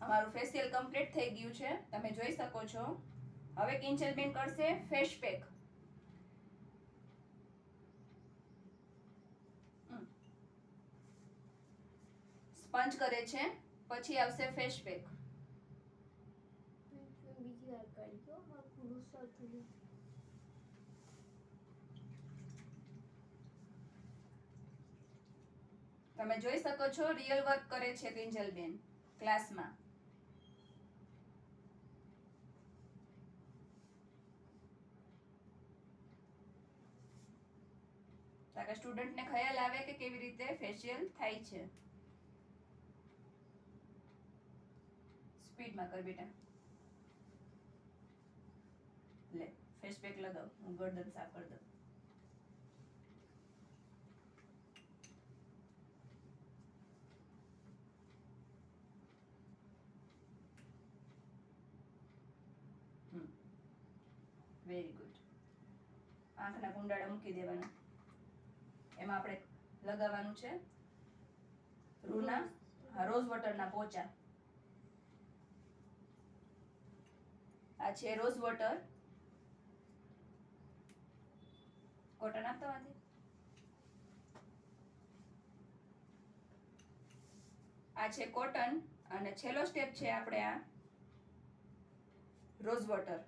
અમારું facial complete થઈ ગયું છે, તમે જોઈ શકો છો. હવે કિંજલબેન કરશે ફેસ પેક. સ્પંજ કરે છે, પછી આવશે ફેસ પેક. બીજી વાર કરજો, આ પૂરું થતું. તમે જોઈ શકો છો રિયલ વર્ક કરે છે કિંજલબેન ક્લાસમાં. તાકે સ્ટુડન્ટને ખ્યાલ આવે કે કેવી રીતે ફેશિયલ થાય છે. સ્પીડમાં કર બેટા. લે ફેસ પેક લગાવ, હું ગરદન સાફ કરી દઉં. Very good. આંખના કુંડાળા મૂકી દેવાના. એમાં આપણે લગાવવાનું છે રૂના રોઝ વોટરના પોચા. આ છે રોઝ વોટર. કોટન આપતો આથી. આ છે કોટન અને છેલ્લો સ્ટેપ છે આપણે આ રોઝ વોટર.